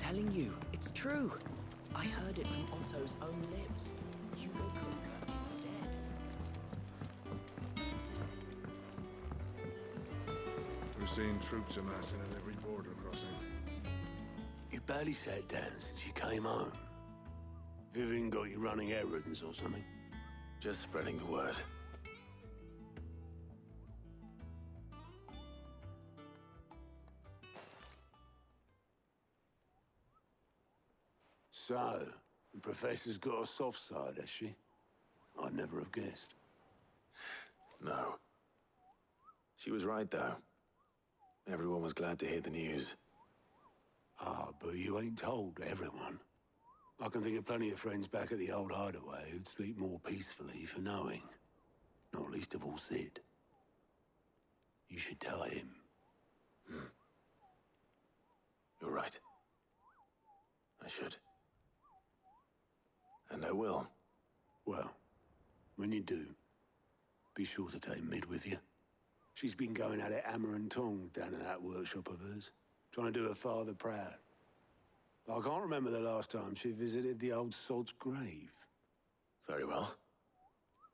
telling you, it's true. I heard it from Otto's own lips. Hugo Kruger is dead. We're seeing troops amassing at every border crossing. You barely sat down since you came home. Vivian got you running errands or something? Just spreading the word. So, the Professor's got a soft side, has she? I'd never have guessed. No. She was right, though. Everyone was glad to hear the news. Ah, but you ain't told everyone. I can think of plenty of friends back at the old hideaway who'd sleep more peacefully for knowing. Not least of all Sid. You should tell him. You're right. I should. And I will. Well, when you do, be sure to take Mid with you. She's been going at it hammer and tongs down in that workshop of hers, trying to do her father proud. I can't remember the last time she visited the old sod's grave. Very well.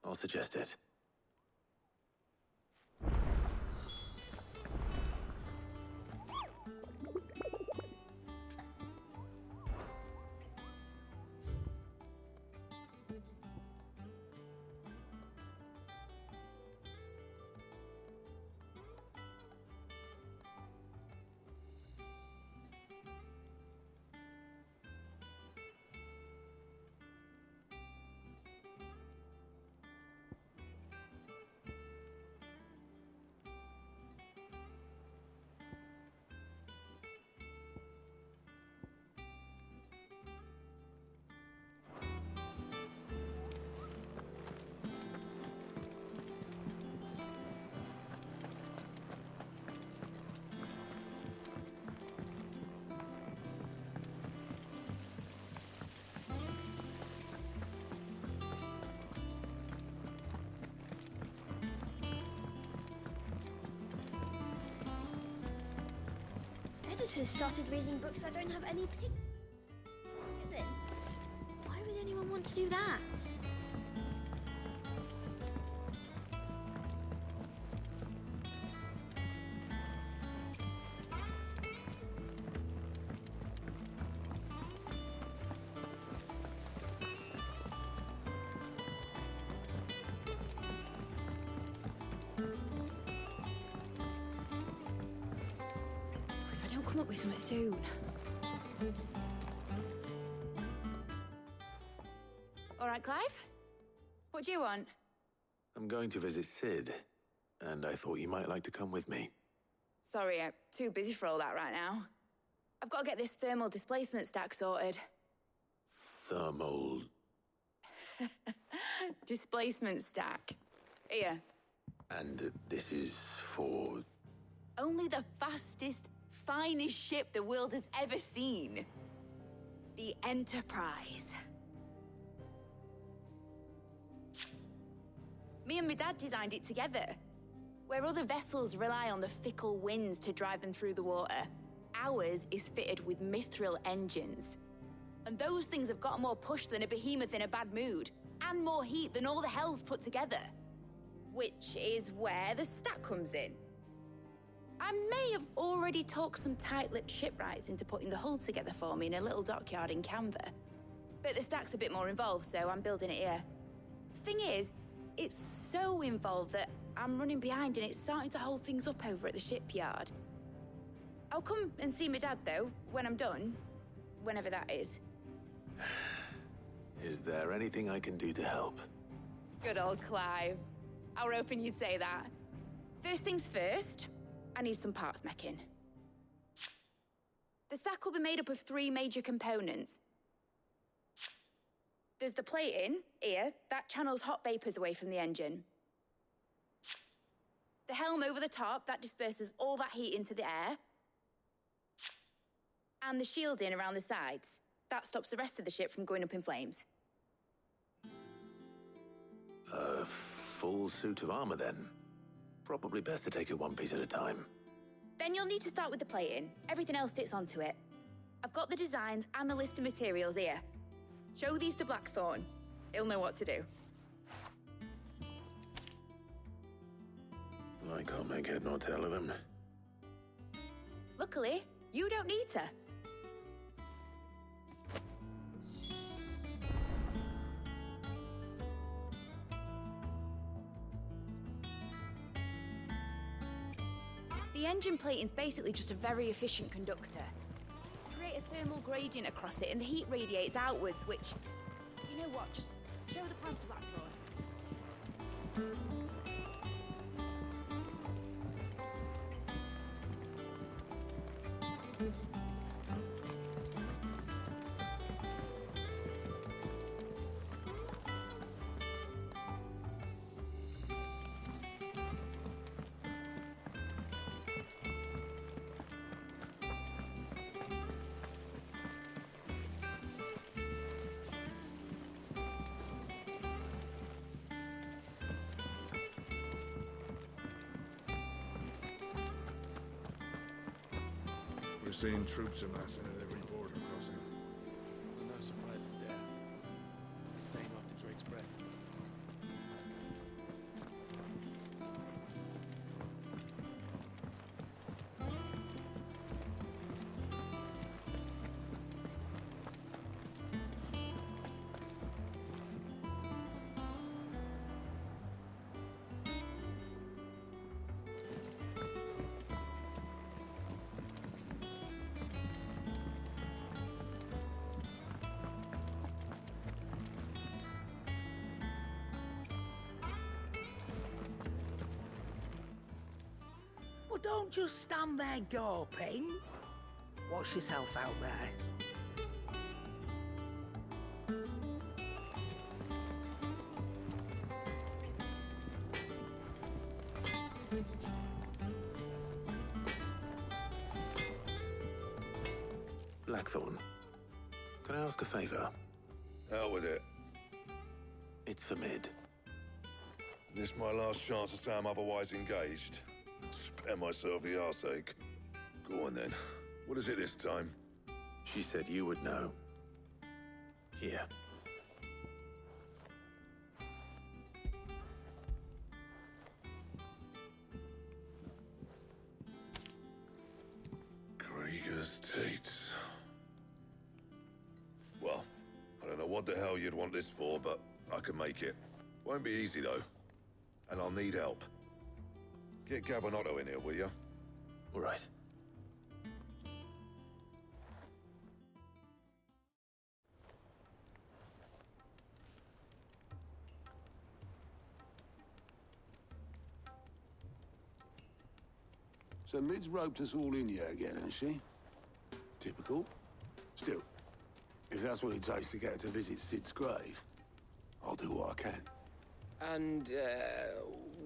I'll suggest it. Editors started reading books that don't have any pictures in. Why would anyone want to do that? Come up with something soon. All right, Clive? What do you want? I'm going to visit Sid, and I thought you might like to come with me. Sorry, I'm too busy for all that right now. I've got to get this thermal displacement stack sorted. Thermal... Displacement stack. Here. And this is for... Only the fastest, finest ship the world has ever seen. The Enterprise. Me and my dad designed it together. Where other vessels rely on the fickle winds to drive them through the water, ours is fitted with mithril engines. And those things have got more push than a behemoth in a bad mood, and more heat than all the hells put together. Which is where the stack comes in. I may have already talked some tight-lipped shipwrights into putting the hull together for me in a little dockyard in Canva. But the stack's a bit more involved, so I'm building it here. Thing is, it's so involved that I'm running behind and it's starting to hold things up over at the shipyard. I'll come and see my dad, though, when I'm done. Whenever that is. Is there anything I can do to help? Good old Clive. I were hoping you'd say that. First things first, I need some parts meching. The stack will be made up of 3 major components. There's the plating, here, that channels hot vapors away from the engine. The helm over the top, that disperses all that heat into the air. And the shielding around the sides, that stops the rest of the ship from going up in flames. A full suit of armor, then? Probably best to take it one piece at a time. Then you'll need to start with the plating. Everything else fits onto it. I've got the designs and the list of materials here. Show these to Blackthorn. He'll know what to do. I can't make head nor tail of them. Luckily, you don't need to. The engine plating's basically just a very efficient conductor. Create a thermal gradient across it and the heat radiates outwards, which... You know what, just show the plans to Blackthorn. We're seeing troops amassing at every border crossing. Well, no surprises there. It was the same after Drake's breath. Well, don't just stand there gawping. Watch yourself out there. Blackthorn, can I ask a favor? Hell with it. It's for Mid. This my last chance to say I'm otherwise engaged. Spare myself the arseache. Go on then. What is it this time? She said you would know. Here. Krieger's Tates. Well, I don't know what the hell you'd want this for, but I can make it. Won't be easy, though. And I'll need help. Get Gavin-Otto in here, will you? All right. So Mid's roped us all in here again, has she? Typical. Still, if that's what it takes to get her to visit Sid's grave, I'll do what I can. And,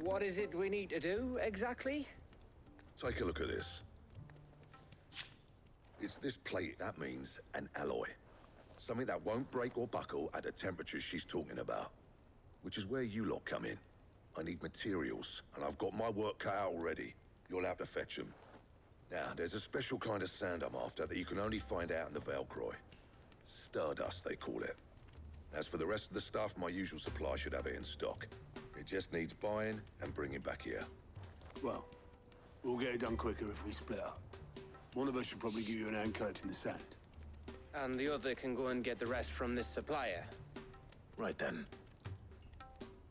what is it we need to do, exactly? Take a look at this. It's this plate that means an alloy. Something that won't break or buckle at the temperatures she's talking about. Which is where you lot come in. I need materials, and I've got my work cut out already. You'll have to fetch them. Now, there's a special kind of sand I'm after that you can only find out in the Valcroy. Stardust, they call it. As for the rest of the stuff, my usual supply should have it in stock. It just needs buying and bringing back here. Well, we'll get it done quicker if we split up. One of us should probably give you an hand coat in the sand. And the other can go and get the rest from this supplier. Right then.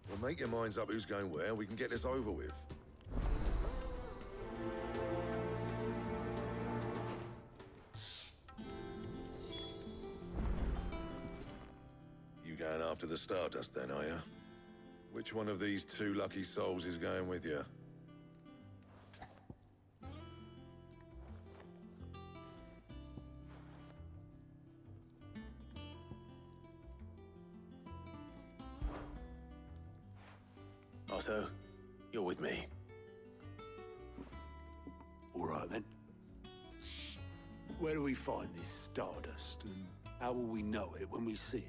Well, make your minds up who's going where, and we can get this over with. You going after the Stardust then, are you? Which one of these two lucky souls is going with you? Otto, you're with me. All right, then. Where do we find this Stardust, and how will we know it when we see it?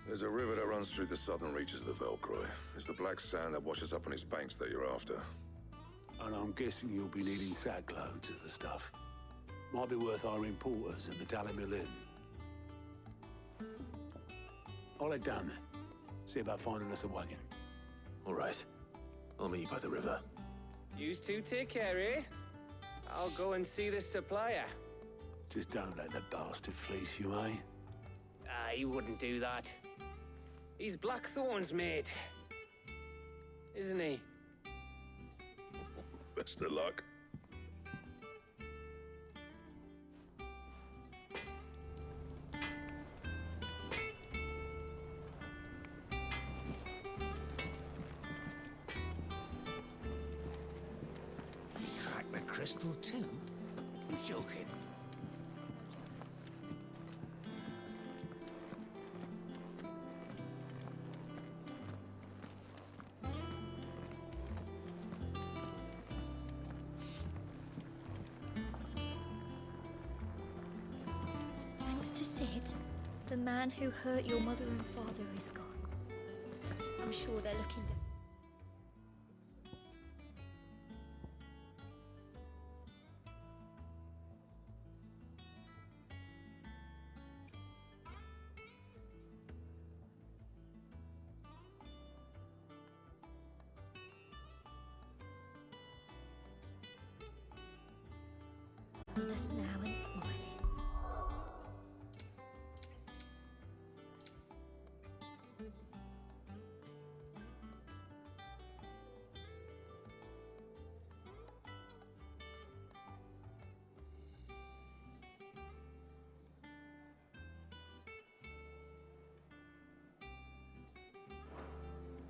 There's a river that runs through the southern reaches of the Valcroy. It's the black sand that washes up on its banks that you're after. And I'm guessing you'll be needing sackloads of the stuff. Might be worth hiring porters at the Dalimil Inn. I'll head down there. See about finding us a wagon. All right. I'll meet you by the river. Yous two take care, eh? I'll go and see this supplier. Just don't let the bastard fleece you, eh? Ah, he wouldn't do that. He's Blackthorn's mate. Isn't he? Best of luck. He cracked the crystal too? You're joking. Thanks to Sid, the man who hurt your mother and father is gone. I'm sure they're looking to... us now and smiling.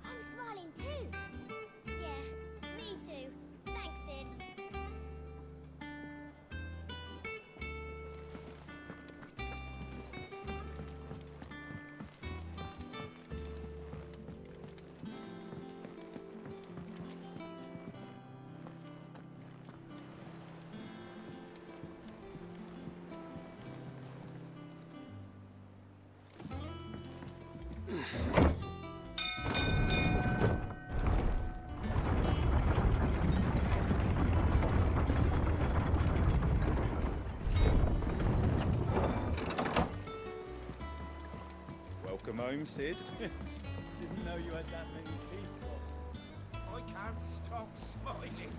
I'm smiling too. Yeah, me too. Thanks, Sid. Welcome home, Sid. Didn't know you had that many teeth, boss. I can't stop smiling.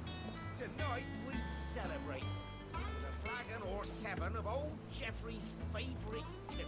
Tonight we celebrate with a flagon or 7 of old Geoffrey's favourite tipple.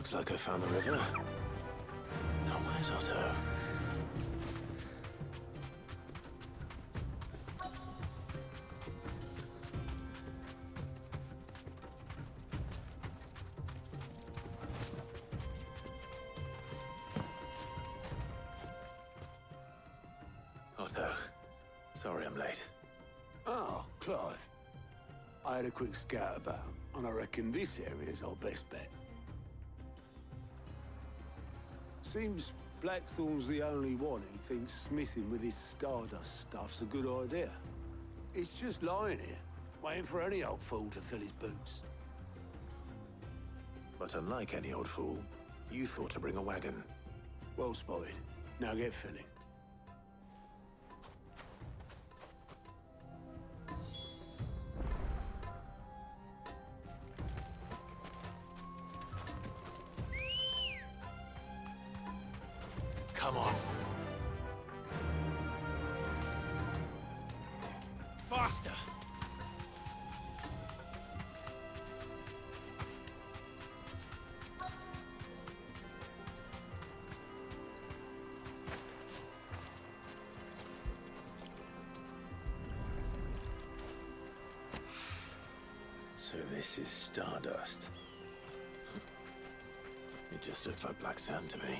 Looks like I found the river. Now where's Otto? Otto, sorry I'm late. Oh, Clive. I had a quick scout about, and I reckon this area's our best bet. Seems Blackthorn's the only one who thinks smithing with his Stardust stuff's a good idea. It's just lying here, waiting for any old fool to fill his boots. But unlike any old fool, you thought to bring a wagon. Well spotted. Now get filling. Come on. Faster! So this is Stardust. It just looks like black sand to me.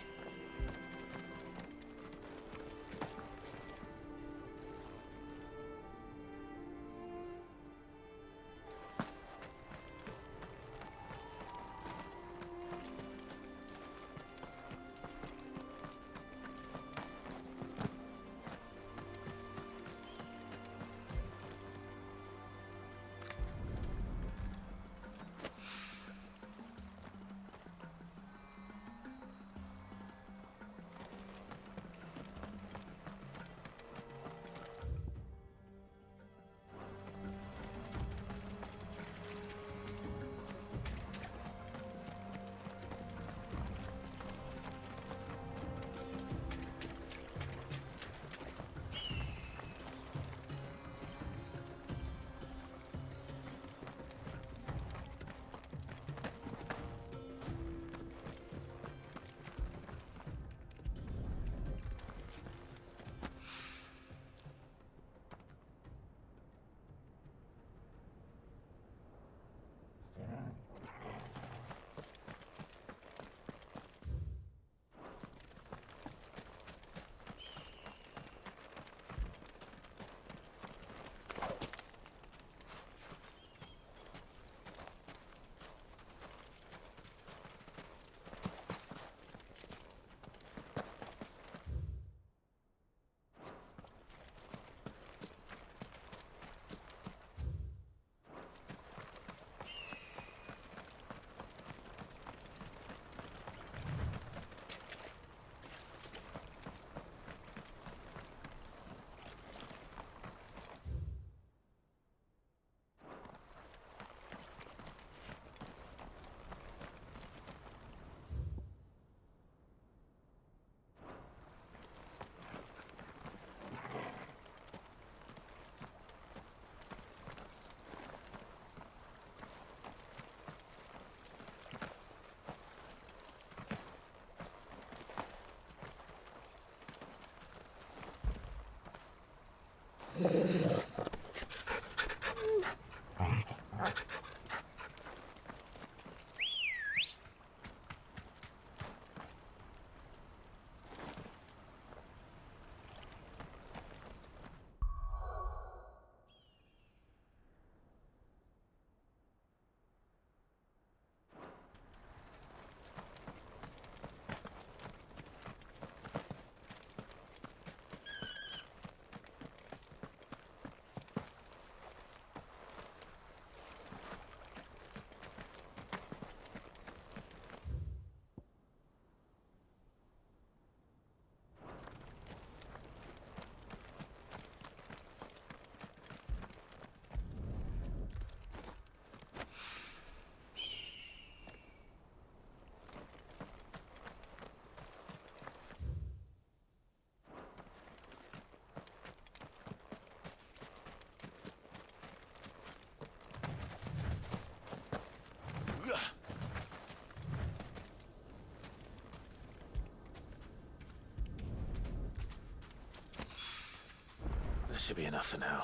should be enough for now.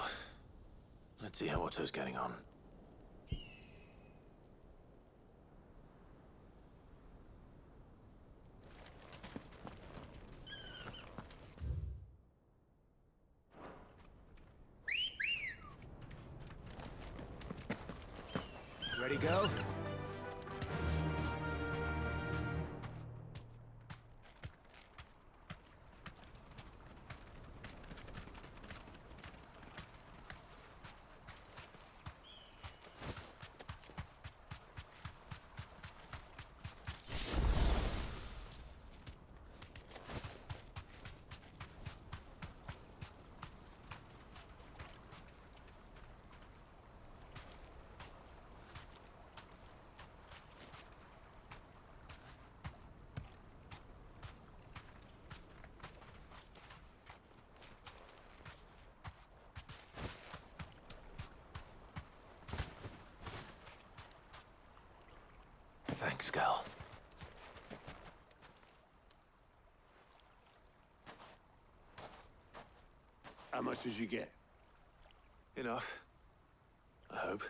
Let's see how Otto's getting on. Ready, go? Thanks, Gal. How much did you get? Enough. I hope.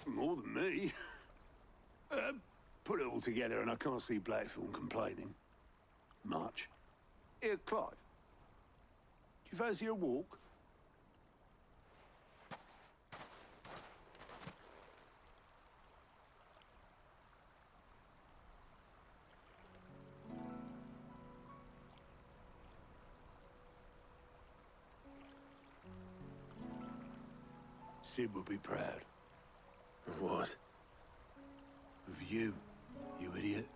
More than me. Put it all together and I can't see Blackthorn complaining. Much. Here, Clive. Do you fancy a walk? Sid would be proud. Of what? Of you, you idiot.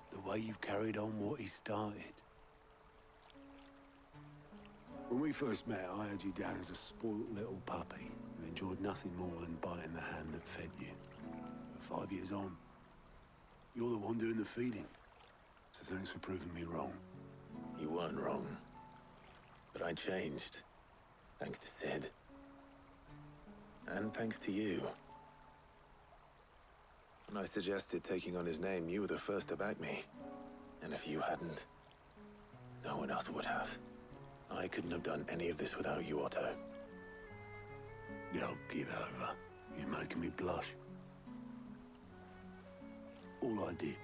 The way you've carried on what he started. When we first met, I had you down as a spoilt little puppy who enjoyed nothing more than biting the hand that fed you. But 5 years on, you're the one doing the feeding. So thanks for proving me wrong. You weren't wrong. But I changed. Thanks to Sid. And thanks to you. When I suggested taking on his name, you were the first to back me. And if you hadn't, no one else would have. I couldn't have done any of this without you, Otto. Yo, give over. You're making me blush. All I did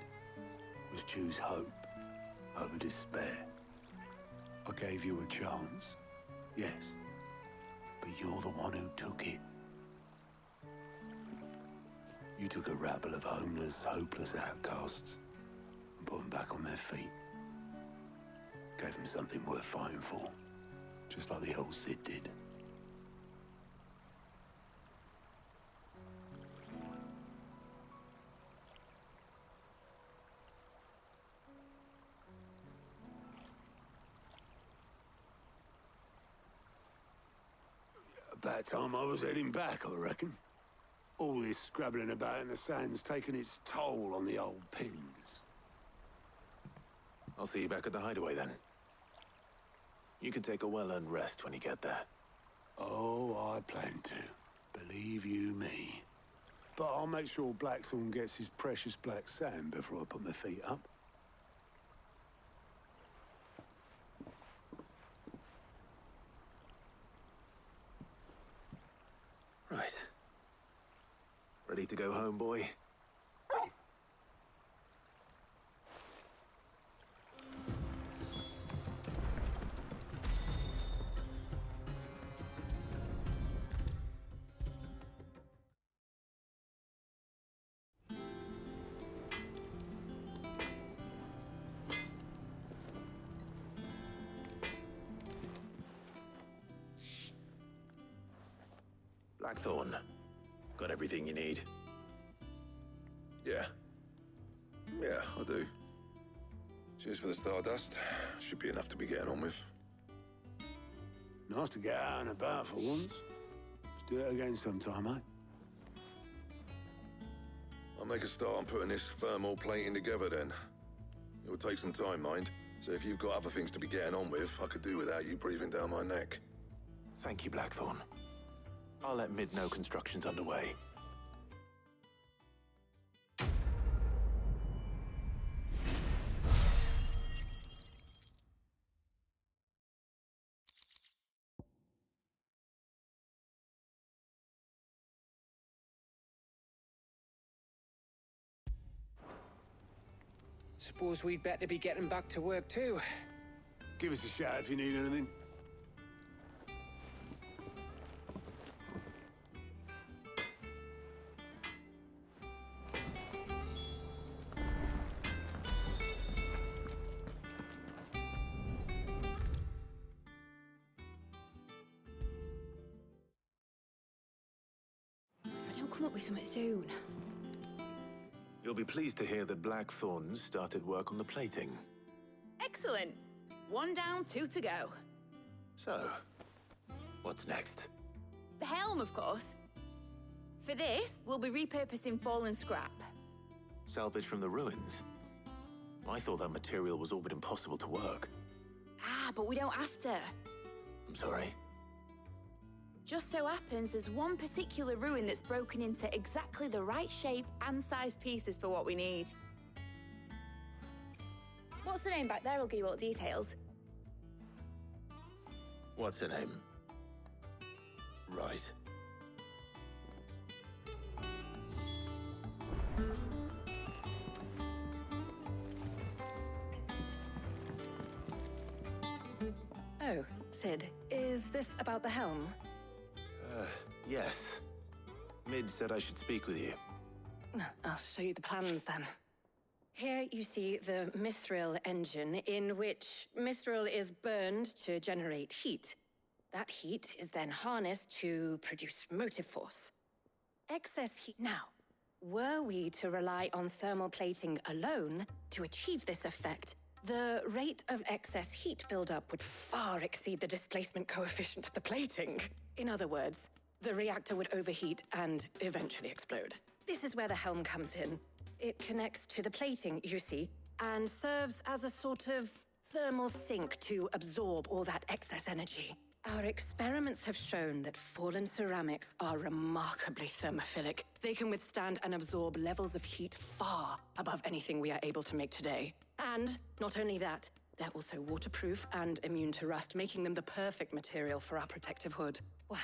was choose hope over despair. I gave you a chance, yes, but you're the one who took it. You took a rabble of homeless, hopeless outcasts and put them back on their feet. Gave them something worth fighting for, just like the old Sid did. About time I was heading back, I reckon. All this scrabbling about in the sand's taken its toll on the old pins. I'll see you back at the hideaway then. You can take a well-earned rest when you get there. Oh, I plan to. Believe you me. But I'll make sure Blackthorn gets his precious black sand before I put my feet up. Right. Ready to go home, boy? Blackthorn, got everything you need? Yeah. Yeah, I do. Cheers for the stardust. Should be enough to be getting on with. Nice to get out and about for once. Let's do it again sometime, eh? I'll make a start on putting this thermal plating together then. It'll take some time, mind. So if you've got other things to be getting on with, I could do without you breathing down my neck. Thank you, Blackthorn. I'll let Mid know construction's underway. Suppose we'd better be getting back to work too. Give us a shout if you need anything. If I don't come up with something soon. You'll be pleased to hear that Blackthorns started work on the plating. Excellent. 1 down, 2 to go. So, what's next? The helm, of course. For this, we'll be repurposing fallen scrap. Salvage from the ruins? I thought that material was all but impossible to work. Ah, but we don't have to. I'm sorry. Just so happens there's one particular ruin that's broken into exactly the right shape and size pieces for what we need. What's the name back there? I'll give you all the details. What's her name? Right. Oh, Sid, is this about the helm? Yes. Mid said I should speak with you. I'll show you the plans then. Here you see the mithril engine, in which mithril is burned to generate heat. That heat is then harnessed to produce motive force. Excess heat. Now, were we to rely on thermal plating alone to achieve this effect, the rate of excess heat buildup would far exceed the displacement coefficient of the plating. In other words, the reactor would overheat and eventually explode. This is where the helm comes in. It connects to the plating, you see, and serves as a sort of thermal sink to absorb all that excess energy. Our experiments have shown that fallen ceramics are remarkably thermophilic. They can withstand and absorb levels of heat far above anything we are able to make today. And not only that, they're also waterproof and immune to rust, making them the perfect material for our protective hood. Why?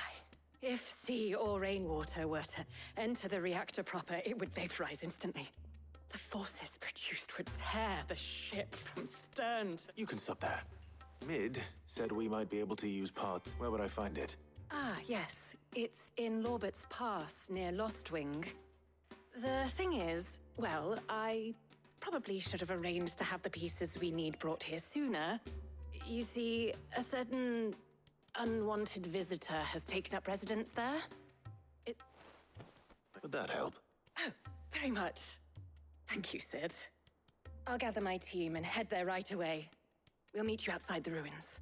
If sea or rainwater were to enter the reactor proper, it would vaporize instantly. The forces produced would tear the ship from stern to... You can stop there. Mid said we might be able to use parts. Where would I find it? Ah, yes. It's in Lorbert's Pass, near Lostwing. The thing is, well, I probably should have arranged to have the pieces we need brought here sooner. You see, a certain unwanted visitor has taken up residence there. Would that help? Oh, very much. Thank you, Sid. I'll gather my team and head there right away. We'll meet you outside the ruins.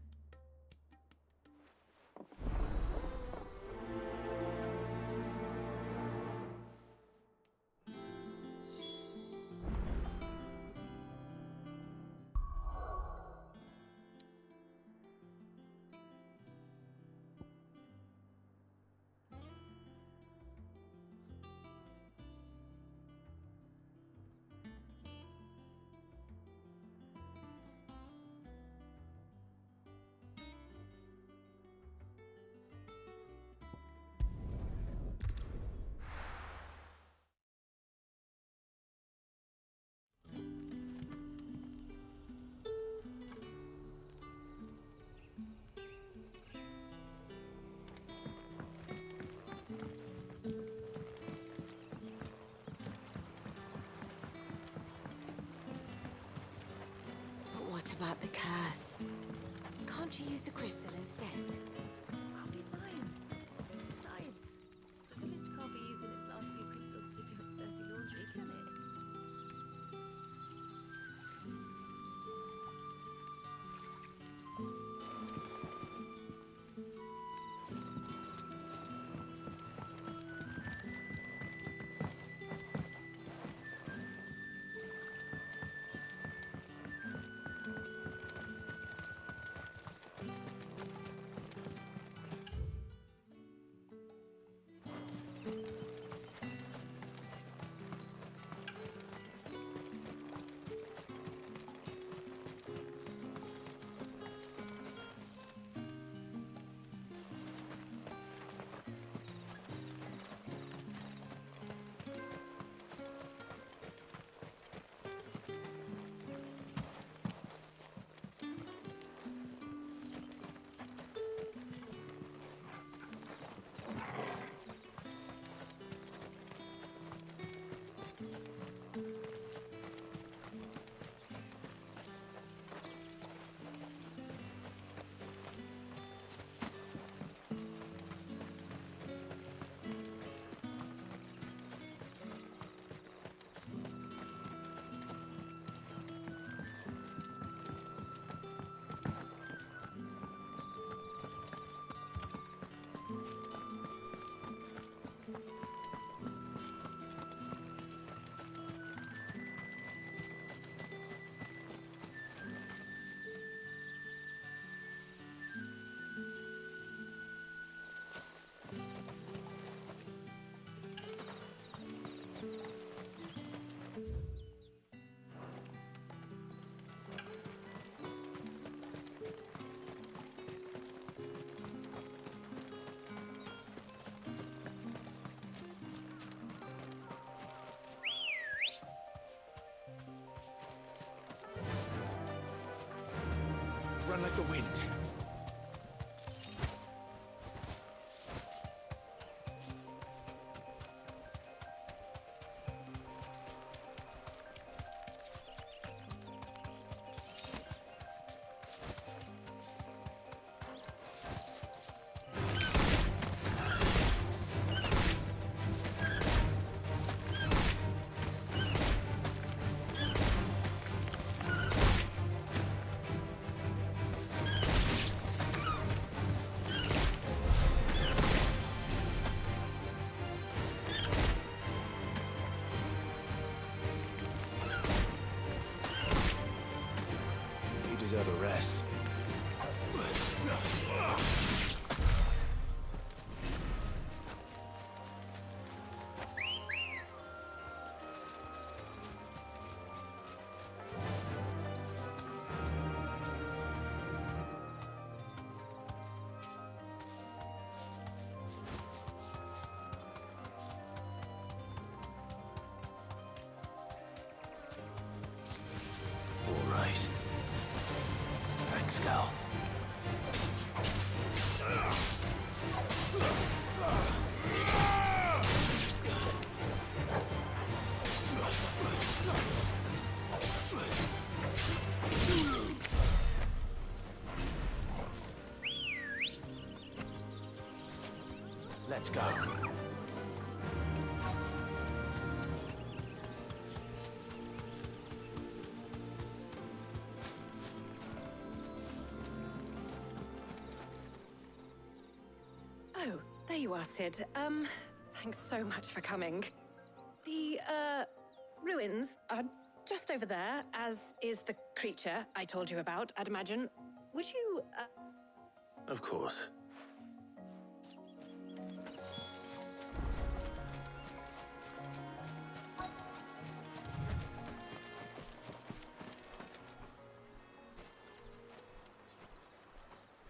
What about the curse? Can't you use a crystal instead? I'll be fine. Besides, the village can't be using its last few crystals to do its dirty laundry, can it? like the wind. Deserve a rest. All right. Thanks, Gal. Let's go. Oh, there you are, Sid. Thanks so much for coming. The, ruins are just over there, as is the creature I told you about, I'd imagine. Would you, Of course.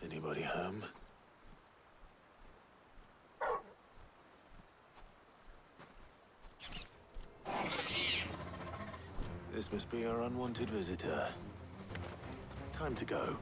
Anybody home? This must be our unwanted visitor. Time to go.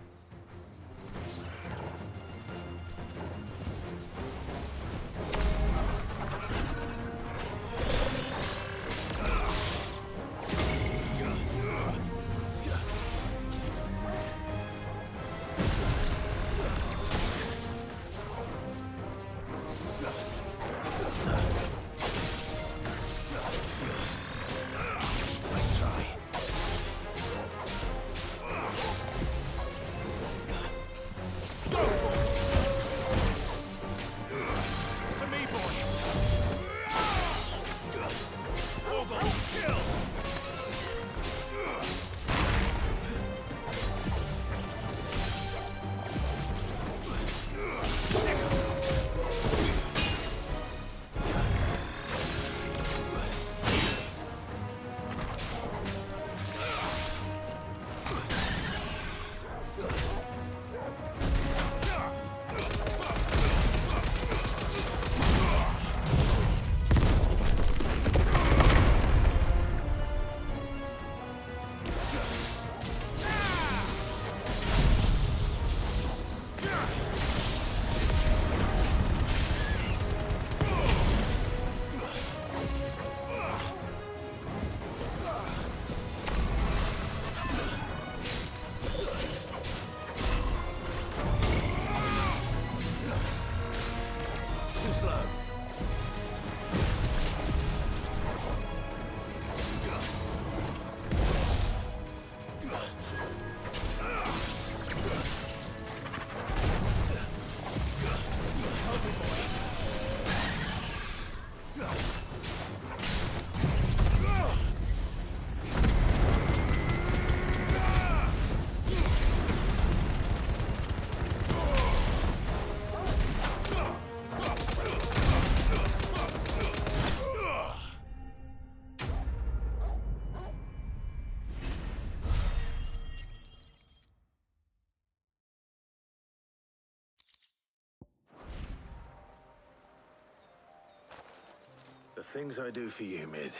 The things I do for you, Mid.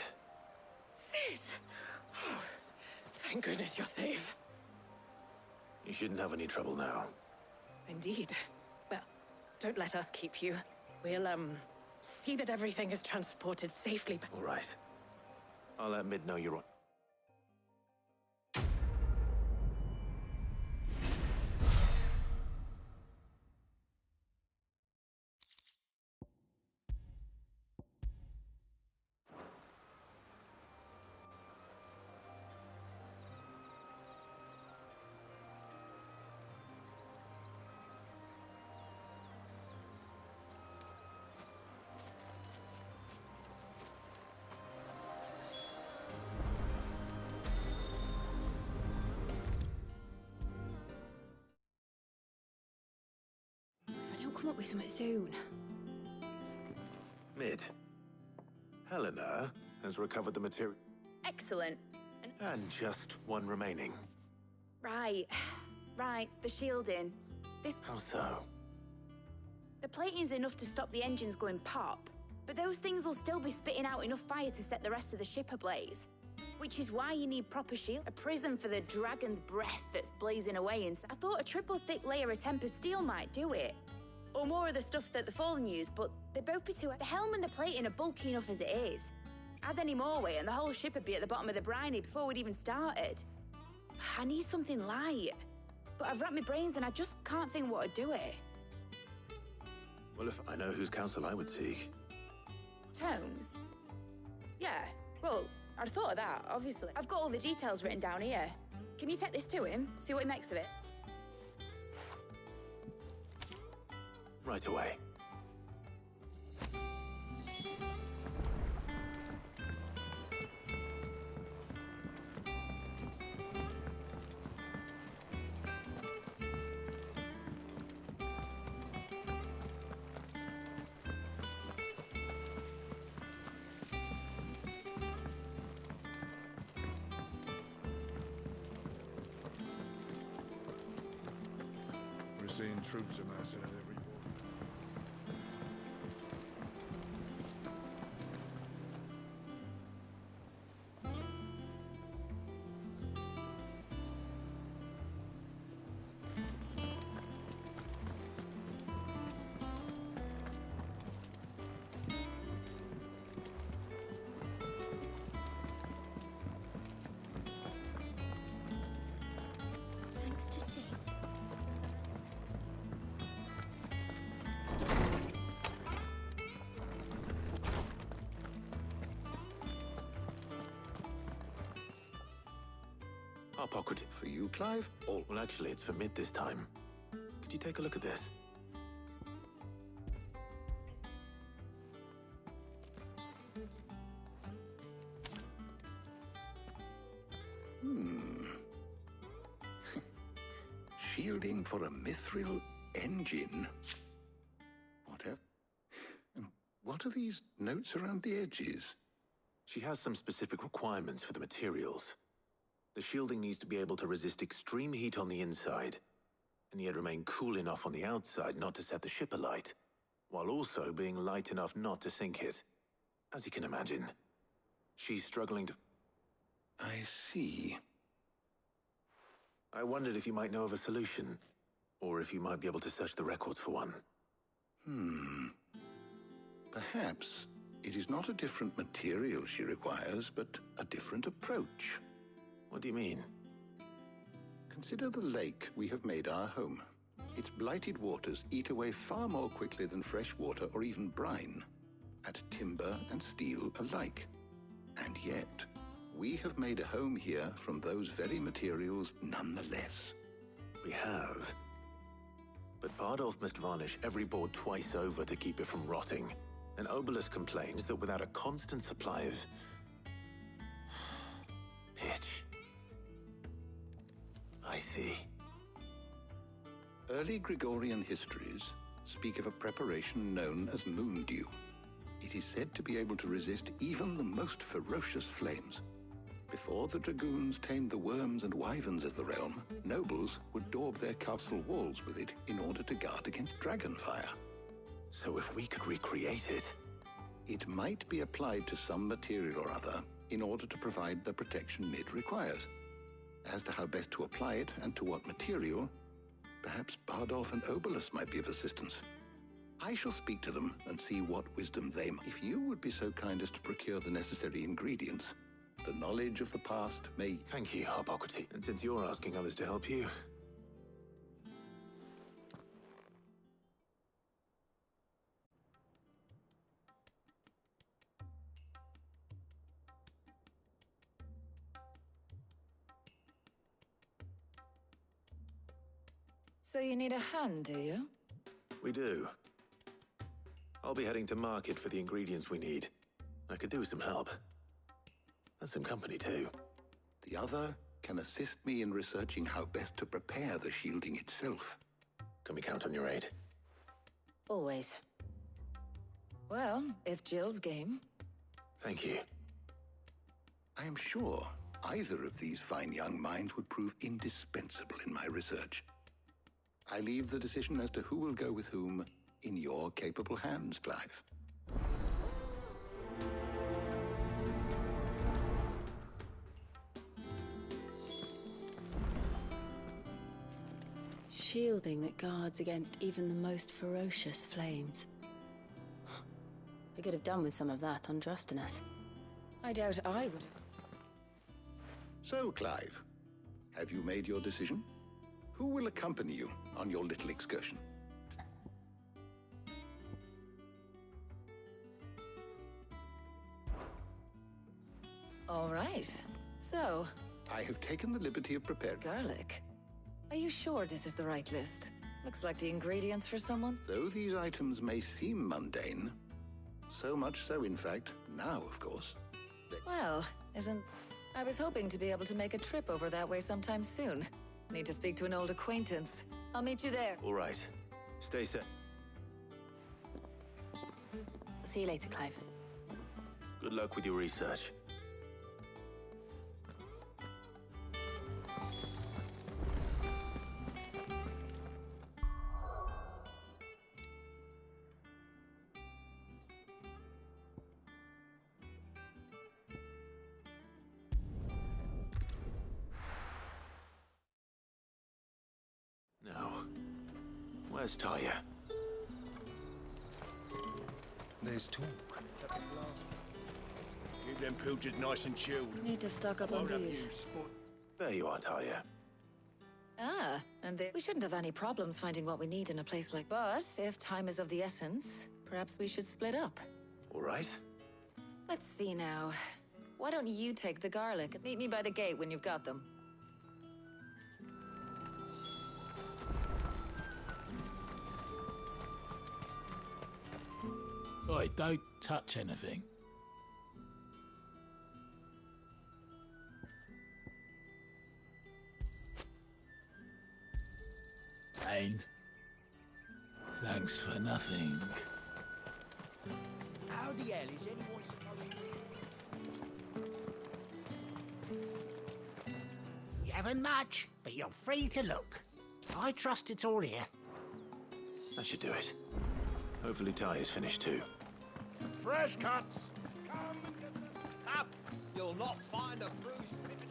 Sid! Oh, thank goodness you're safe. You shouldn't have any trouble now. Indeed. Well, don't let us keep you. We'll, see that everything is transported safely back. All right. I'll let Mid know you're on. Come up with something soon. Mid. Helena has recovered the material. Excellent. And just one remaining. Right. Right, the shielding. How so? The plating's enough to stop the engines going pop, but those things will still be spitting out enough fire to set the rest of the ship ablaze. Which is why you need proper shield. A prison for the dragon's breath that's blazing away inside. I thought a triple thick layer of tempered steel might do it. Or more of the stuff that the Fallen use, but they'd both be too... The helm and the plating are bulky enough as it is. Add any more weight and the whole ship would be at the bottom of the briny before we'd even started. I need something light. But I've racked my brains and I just can't think what to do it. Well, if I know whose counsel I would seek. Tomes? Yeah, well, I'd thought of that, obviously. I've got all the details written down here. Can you take this to him, see what he makes of it? Right away. We're seeing troops amassing at every point. Thanks to Sid. Our pocket. For you, Clive? Well, actually, it's for Mid this time. Could you take a look at this? Shielding for a mithril engine. What are these notes around the edges? She has some specific requirements for the materials. The shielding needs to be able to resist extreme heat on the inside, and yet remain cool enough on the outside not to set the ship alight, while also being light enough not to sink it. As you can imagine, she's struggling to... I see. I wondered if you might know of a solution, or if you might be able to search the records for one. Perhaps it is not a different material she requires, but a different approach. What do you mean? Consider the lake we have made our home. Its blighted waters eat away far more quickly than fresh water or even brine, at timber and steel alike. And yet, we have made a home here from those very materials nonetheless. We have. But Bardolph must varnish every board twice over to keep it from rotting. And Obelisk complains that without a constant supply of... pitch. I see. Early Gregorian histories speak of a preparation known as moon dew. It is said to be able to resist even the most ferocious flames. Before the dragoons tamed the worms and wyverns of the realm, nobles would daub their castle walls with it in order to guard against dragonfire. So if we could recreate it... It might be applied to some material or other in order to provide the protection Mid requires. As to how best to apply it and to what material, perhaps Bardolph and Obolus might be of assistance. I shall speak to them and see what wisdom they might. If you would be so kind as to procure the necessary ingredients, the knowledge of the past may... Thank you, Hippocrates. And since you're asking others to help you... So you need a hand, do you? We do. I'll be heading to market for the ingredients we need. I could do with some help. And some company, too. The other can assist me in researching how best to prepare the shielding itself. Can we count on your aid? Always. Well, if Jill's game. Thank you. I am sure either of these fine young minds would prove indispensable in my research. I leave the decision as to who will go with whom in your capable hands, Clive. Shielding that guards against even the most ferocious flames. I could have done with some of that on Justinus. I doubt I would have. So, Clive, have you made your decision? Who will accompany you on your little excursion? All right. So... I have taken the liberty of preparing... Garlic? Are you sure this is the right list? Looks like the ingredients for someone... Though these items may seem mundane, so much so, in fact, now, of course. Well, I was hoping to be able to make a trip over that way sometime soon. Need to speak to an old acquaintance. I'll meet you there. All right. Stay safe. See you later, Clive. Good luck with your research. Where's Talia? There's talk. Keep them pilgers nice and chilled. Need to stock up on these. There you are, Talia. Ah, and we shouldn't have any problems finding what we need in a place like... But if time is of the essence, perhaps we should split up. All right. Let's see now. Why don't you take the garlic and meet me by the gate when you've got them? Oi, don't touch anything. And thanks for nothing. How the hell is anyone supposed to... You haven't much, but you're free to look. I trust it's all here. That should do it. Hopefully Talia's finished too. Fresh cuts! Come and get them. Up! You'll not find a bruised pippin.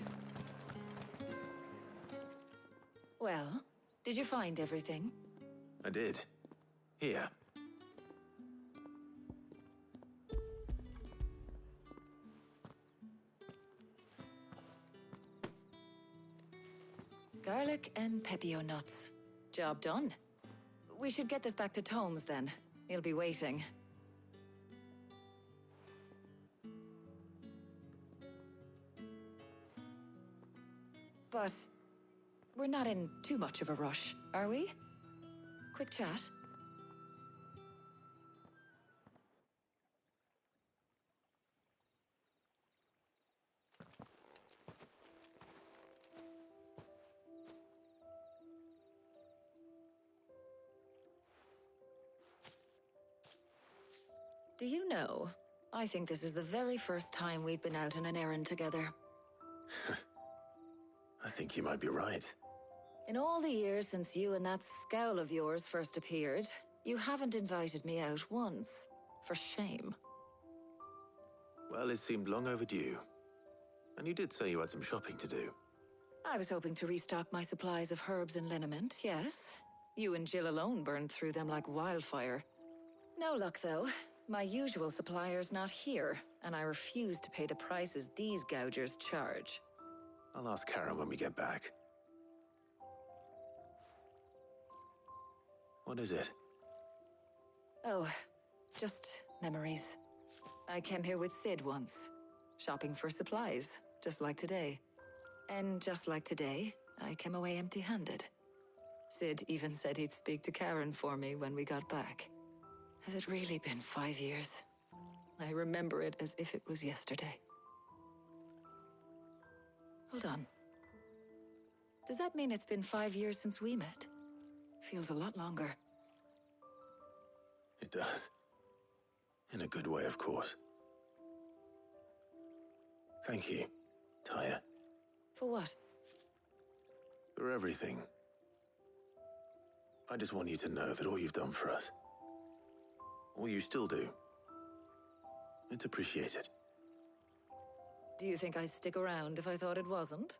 Well, did you find everything? I did. Here. Garlic and pepio nuts. Job done. We should get this back to Tomes then. He'll be waiting. But we're not in too much of a rush, are we? Quick chat. Do you know, I think this is the very first time we've been out on an errand together. I think you might be right. In all the years since you and that scowl of yours first appeared, you haven't invited me out once. For shame. Well, it seemed long overdue. And you did say you had some shopping to do. I was hoping to restock my supplies of herbs and liniment, yes. You and Jill alone burned through them like wildfire. No luck, though. My usual supplier's not here, and I refuse to pay the prices these gougers charge. I'll ask Karen when we get back. What is it? Oh, just memories. I came here with Sid once, shopping for supplies, just like today. And just like today, I came away empty-handed. Sid even said he'd speak to Karen for me when we got back. Has it really been 5 years? I remember it as if it was yesterday. Hold on. Does that mean it's been 5 years since we met? Feels a lot longer. It does. In a good way, of course. Thank you, Tyre. For what? For everything. I just want you to know that all you've done for us, all you still do, it's appreciated. Do you think I'd stick around if I thought it wasn't?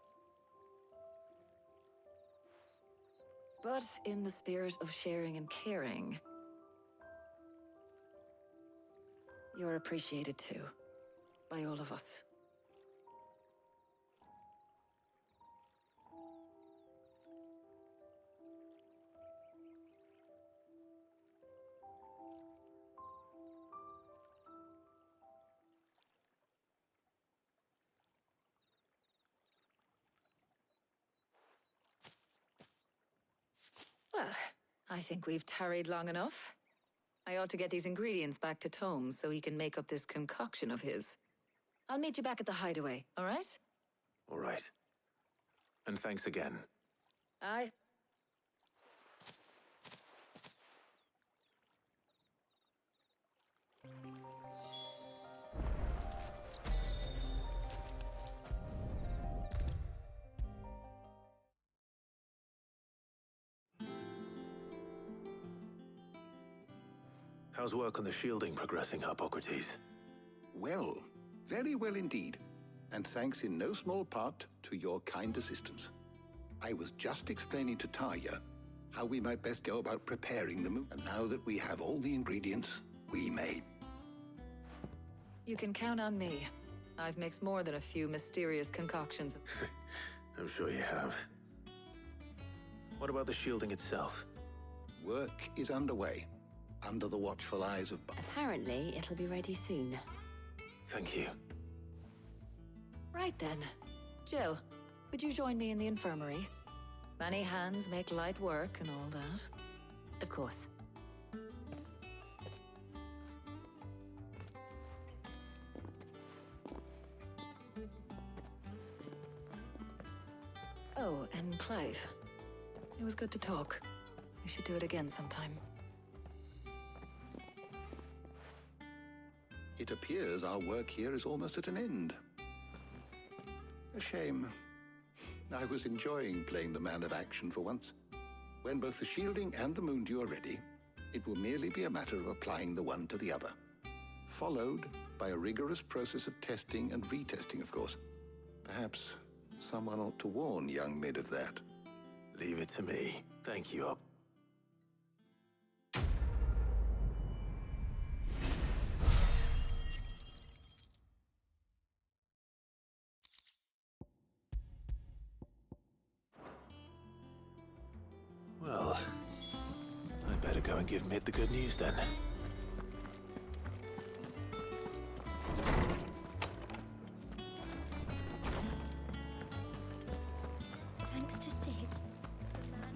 But in the spirit of sharing and caring, you're appreciated too, by all of us. Well, I think we've tarried long enough. I ought to get these ingredients back to Tome so he can make up this concoction of his. I'll meet you back at the hideaway, all right? All right. And thanks again. Aye. How's work on the shielding progressing, Hippocrates? Well, very well indeed. And thanks in no small part to your kind assistance. I was just explaining to Tarja how we might best go about preparing them, and now that we have all the ingredients, we may. You can count on me. I've mixed more than a few mysterious concoctions. I'm sure you have. What about the shielding itself? Work is underway, under the watchful eyes of... Apparently, it'll be ready soon. Thank you. Right then. Jill, would you join me in the infirmary? Many hands make light work and all that. Of course. Oh, and Clive. It was good to talk. We should do it again sometime. It appears our work here is almost at an end. A shame. I was enjoying playing the man of action for once. When both the shielding and the moondew are ready, it will merely be a matter of applying the one to the other. Followed by a rigorous process of testing and retesting, of course. Perhaps someone ought to warn young Mid of that. Leave it to me. Thank you, Up. Well, I'd better go and give Mid the good news then. Thanks to Sid, the man.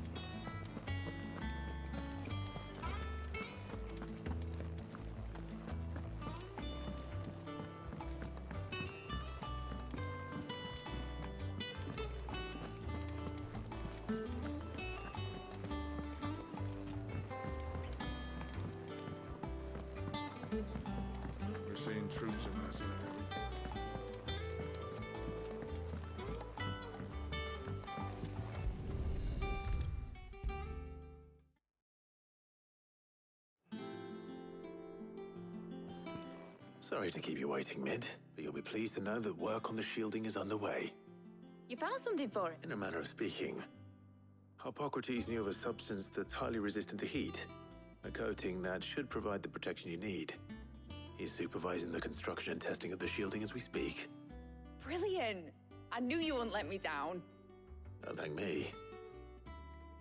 We're seeing troops amassing at every... Sorry to keep you waiting, Mid, but you'll be pleased to know that work on the shielding is underway. You found something for it? In a manner of speaking, Hippocrates knew of a substance that's highly resistant to heat. A coating that should provide the protection you need. He's supervising the construction and testing of the shielding as we speak. Brilliant! I knew you wouldn't let me down. Don't thank me.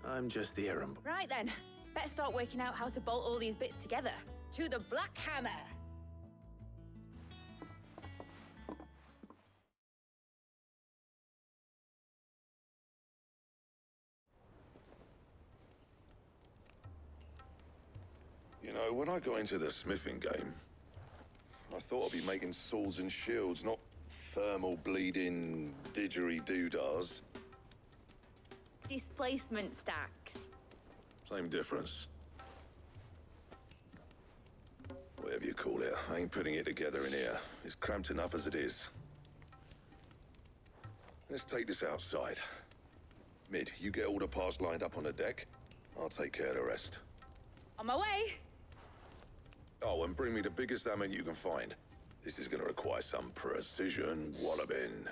I'm just the errand boy. Right then, better start working out how to bolt all these bits together. To the Black Hammer! You know, when I got into the smithing game, I thought I'd be making swords and shields, not thermal bleeding didgeridoo-dahs. Displacement stacks. Same difference. Whatever you call it, I ain't putting it together in here. It's cramped enough as it is. Let's take this outside. Mid, you get all the parts lined up on the deck. I'll take care of the rest. On my way! Oh, and bring me the biggest hammer you can find. This is gonna require some precision walloping.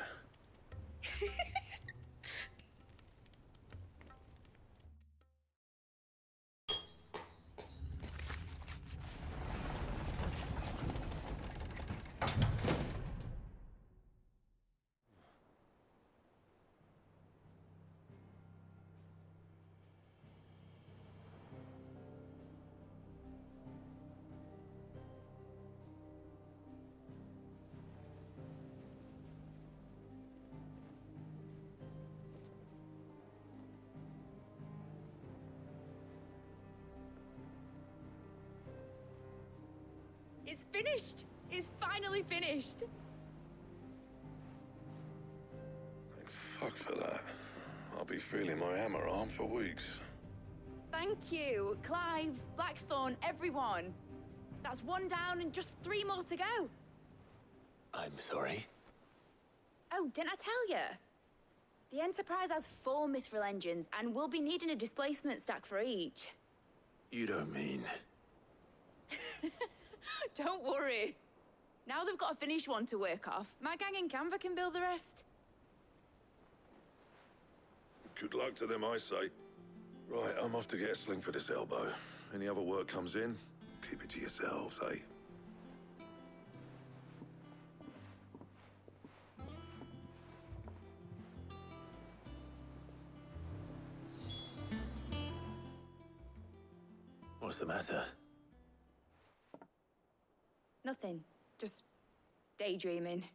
It's finished! It's finally finished! Thank fuck for that. I'll be feeling my hammer arm for weeks. Thank you, Clive, Blackthorn, everyone. That's one down and just 3 more to go. I'm sorry. Oh, didn't I tell you? The Enterprise has 4 mithril engines, and we'll be needing a displacement stack for each. You don't mean... Don't worry. Now they've got a finished one to work off. My gang in Canva can build the rest. Good luck to them, I say. Right, I'm off to get a sling for this elbow. Any other work comes in, keep it to yourselves, eh? What's the matter? Nothing. Just daydreaming.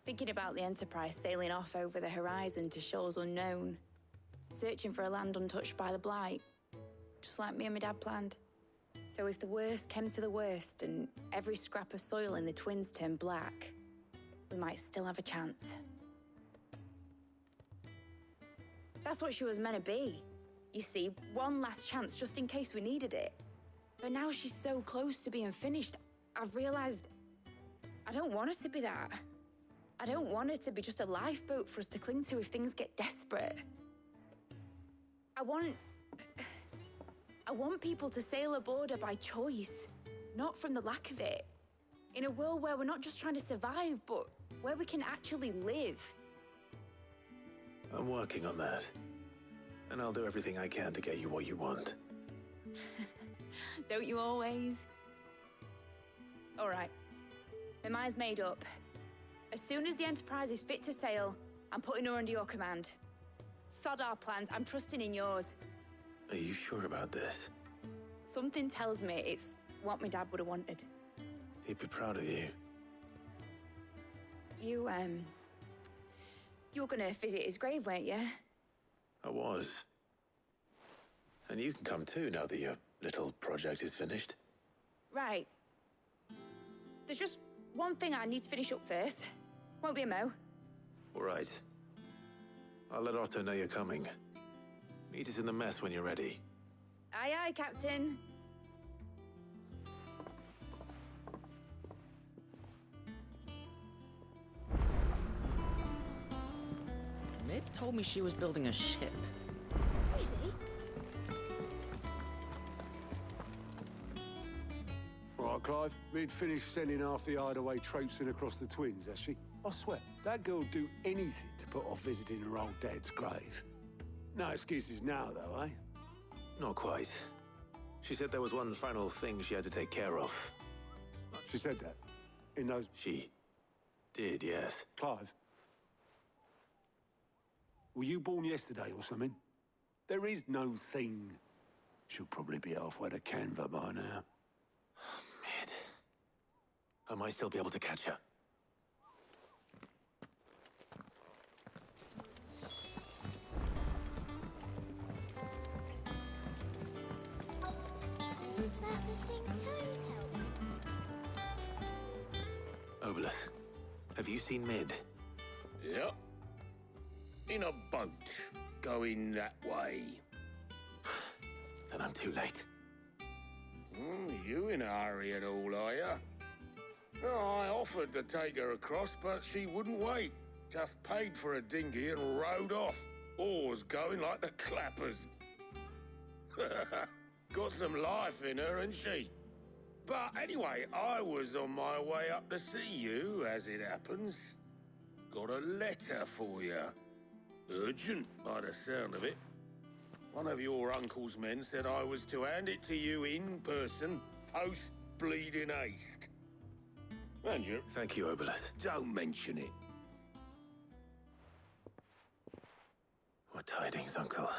Thinking about the Enterprise sailing off over the horizon to shores unknown. Searching for a land untouched by the Blight. Just like me and my dad planned. So if the worst came to the worst and every scrap of soil in the Twins turned black, we might still have a chance. That's what she was meant to be. You see, one last chance just in case we needed it. But now she's so close to being finished, I've realized I don't want it to be that. I don't want it to be just a lifeboat for us to cling to if things get desperate. I want people to sail aboard her by choice, not from the lack of it. In a world where we're not just trying to survive, but where we can actually live. I'm working on that. And I'll do everything I can to get you what you want. Don't you always? All right. My mind's made up. As soon as the Enterprise is fit to sail, I'm putting her under your command. Sod our plans, I'm trusting in yours. Are you sure about this? Something tells me it's what my dad would have wanted. He'd be proud of you. You were gonna visit his grave, weren't you? I was. And you can come too now that your little project is finished. Right. There's just one thing I need to finish up first. Won't be a mo. All right. I'll let Otto know you're coming. Meet us in the mess when you're ready. Aye, aye, Captain. Mid told me she was building a ship. Really? Right, What, Clive? We'd finished sending half the hideaway traipsing across the twins, has she? I swear, that girl'd do anything to put off visiting her old dad's grave. No excuses now, though, eh? Not quite. She said there was one final thing she had to take care of. She said that? In those... She did, yes. Clive? Were you born yesterday or something? There is no thing. She'll probably be halfway to Canva by now. Mid. I might still be able to catch her. Is that the thing Toes held? Obolus, have you seen Mid? Yep. In a boat, going that way. Then I'm too late. You in a hurry at all, are you? Oh, I offered to take her across, but she wouldn't wait. Just paid for a dinghy and rowed off. Oars going like the clappers. Got some life in her, ain't she? But anyway, I was on my way up to see you, as it happens. Got a letter for you. Urgent, by the sound of it. One of your uncle's men said I was to hand it to you in person, post-bleeding haste. And you... Thank you, Obolus. Don't mention it. What tidings, Uncle?